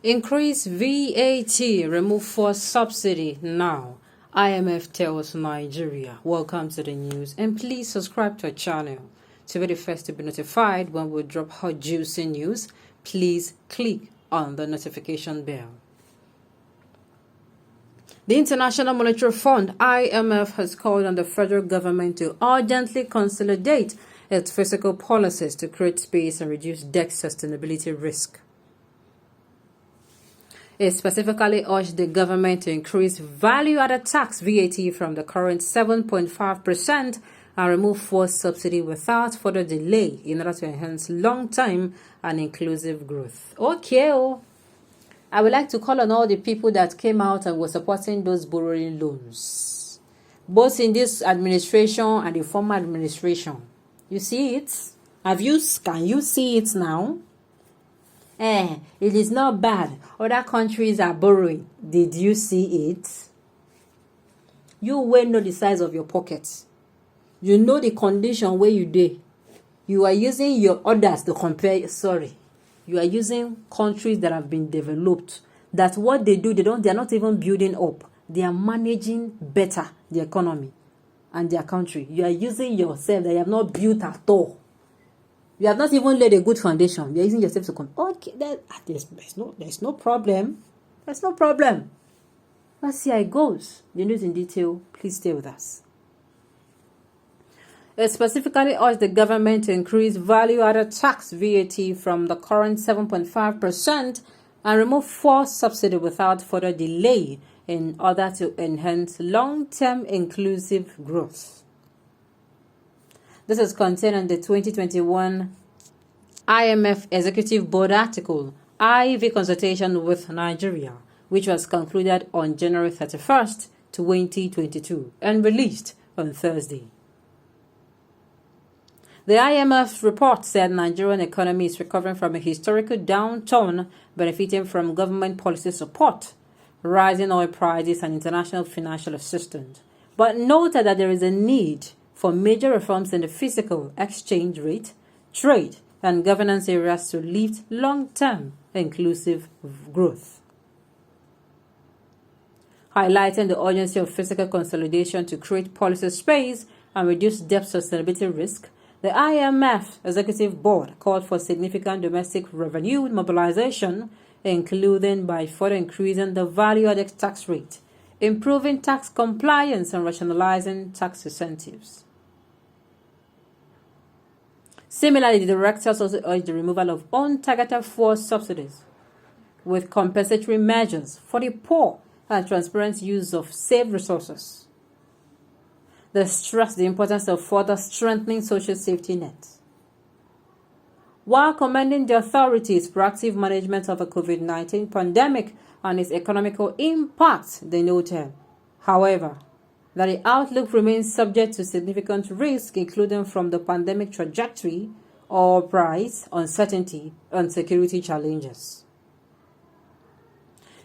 Increase VAT, remove forced subsidy now. IMF tells Nigeria. Welcome to the news, and please subscribe to our channel to be the first to be notified when we drop hot juicy news. Please click on the notification bell. The International Monetary Fund, IMF, has called on the federal government to urgently consolidate its fiscal policies to create space and reduce debt sustainability risk. It specifically urged the government to increase value-added tax VAT from the current 7.5% and remove forced subsidy without further delay in order to enhance long-term and inclusive growth. Okay, I would like to call on all the people that came out and were supporting those borrowing loans, both in this administration and the former administration. You see it? Can you see it now? It is not bad. Other countries are borrowing. Did you see it? You will know the size of your pockets. You know the condition where you dey. You are using your others to compare. You are using countries that have been developed. That what they do, they are not even building up. They are managing better the economy and their country. You are using yourself that you have not built at all. You have not even laid a good foundation. You are using yourself to come. Okay, there's no problem. There's no problem. Let's see how it goes. The news in detail. Please stay with us. It specifically urged the government to increase value-added tax VAT from the current 7.5% and remove forced subsidy without further delay in order to enhance long-term inclusive growth. This is contained in the 2021 IMF Executive Board article, IV Consultation with Nigeria, which was concluded on January 31st, 2022, and released on Thursday. The IMF report said Nigerian economy is recovering from a historical downturn, benefiting from government policy support, rising oil prices, and international financial assistance, but noted that there is a need for major reforms in the fiscal, exchange rate, trade, and governance areas to lift long-term inclusive growth. Highlighting the urgency of fiscal consolidation to create policy space and reduce debt sustainability risk, the IMF Executive Board called for significant domestic revenue mobilization, including by further increasing the value-added tax rate, improving tax compliance, and rationalizing tax incentives. Similarly, the directors also urged the removal of untargeted forced subsidies with compensatory measures for the poor and transparent use of saved resources. They stressed the importance of further strengthening social safety nets. While commending the authorities' proactive management of the COVID-19 pandemic and its economical impact, they noted, however, that the outlook remains subject to significant risk, including from the pandemic trajectory, oil price uncertainty, and security challenges.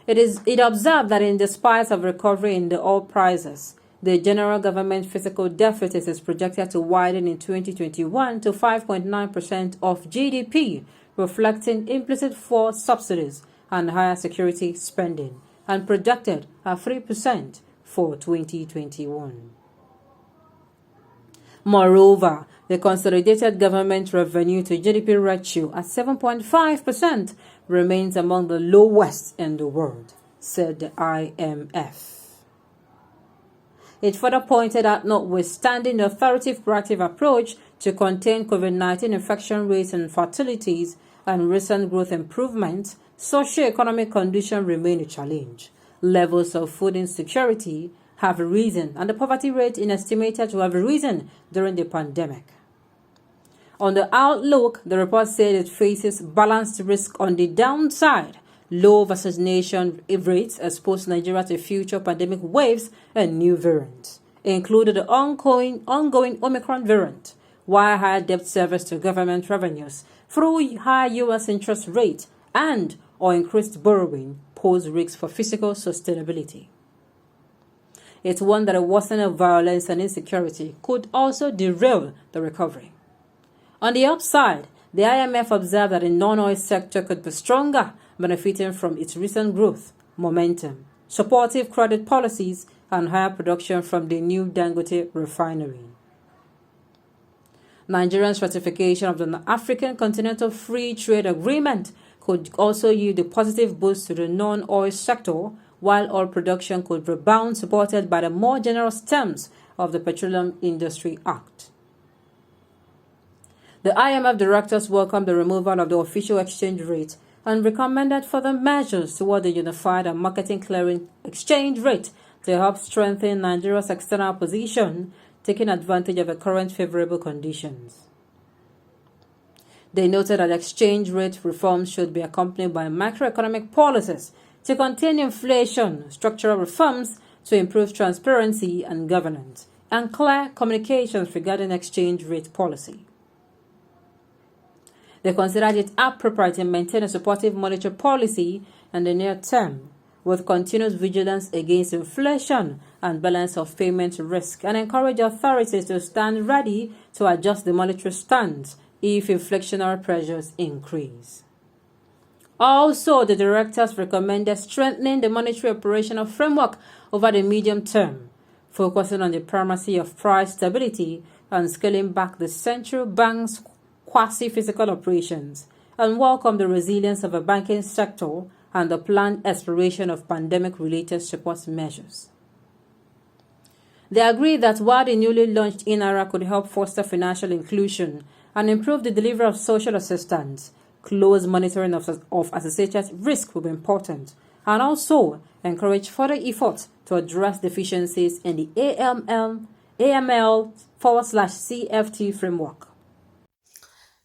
It observed that in spite of recovery in the oil prices, the general government fiscal deficit is projected to widen in 2021 to 5.9% of GDP, reflecting implicit forced subsidies and higher security spending, and projected at 3% for 2021. Moreover, the consolidated government revenue to GDP ratio at 7.5% remains among the lowest in the world, said the IMF. It further pointed out, notwithstanding the authoritative proactive approach to contain COVID-19 infection rates and fatalities and recent growth improvements, socio-economic conditions remain a challenge. Levels of food insecurity have risen, and the poverty rate is estimated to have risen during the pandemic. On the outlook, the report said it faces balanced risk on the downside. Low vaccination rates expose Nigeria to future pandemic waves and new variants, including the ongoing Omicron variant, while higher debt service to government revenues through high U.S. interest rate or increased borrowing pose risks for fiscal sustainability. It's one that a worsening of violence and insecurity could also derail the recovery. On the upside, the IMF observed that the non-oil sector could be stronger benefiting from its recent growth momentum, supportive credit policies, and higher production from the new Dangote refinery. Nigeria's ratification of the African Continental Free Trade Agreement could also yield a positive boost to the non-oil sector, while oil production could rebound, supported by the more generous terms of the Petroleum Industry Act. The IMF directors welcomed the removal of the official exchange rate and recommended further measures toward the unified and marketing clearing exchange rate to help strengthen Nigeria's external position, taking advantage of the current favorable conditions. They noted that exchange rate reforms should be accompanied by macroeconomic policies to contain inflation, structural reforms to improve transparency and governance, and clear communications regarding exchange rate policy. They considered it appropriate to maintain a supportive monetary policy in the near term, with continuous vigilance against inflation and balance of payment risk, and encourage authorities to stand ready to adjust the monetary stance if inflationary pressures increase. Also, the directors recommended strengthening the monetary operational framework over the medium term, focusing on the primacy of price stability and scaling back the central bank's quasi-physical operations, and welcomed the resilience of the banking sector and the planned expiration of pandemic-related support measures. They agreed that while the newly launched INARA could help foster financial inclusion and improve the delivery of social assistance, close monitoring of associated risk will be important, and also encourage further efforts to address deficiencies in the AML/CFT framework.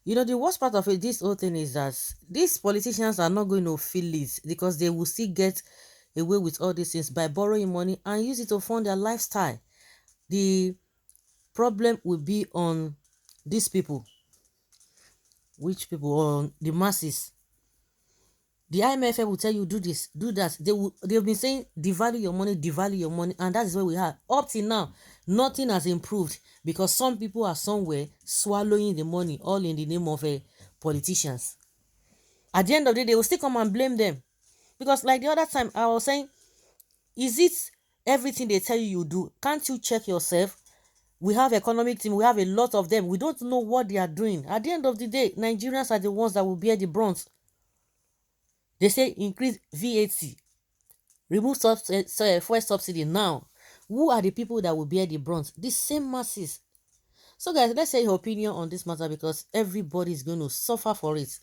You know, the worst part of it, this whole thing is that these politicians are not going to feel it because they will still get away with all these things by borrowing money and use it to fund their lifestyle. The problem will be on these people. Which people? On the masses. The IMF will tell you, do this, do that. They've been saying, devalue your money, and that is where we are. Up till now, nothing has improved because some people are somewhere swallowing the money, all in the name of politicians. At the end of the day, they will still come and blame them. Because like the other time, I was saying, is it everything they tell you do? Can't you check yourself? We have economic team, we have a lot of them. We don't know what they are doing. At the end of the day, Nigerians are the ones that will bear the brunt. They say increase VAT, remove fuel subsidy now. Who are the people that will bear the brunt? The same masses. So guys, let's say your opinion on this matter because everybody is going to suffer for it.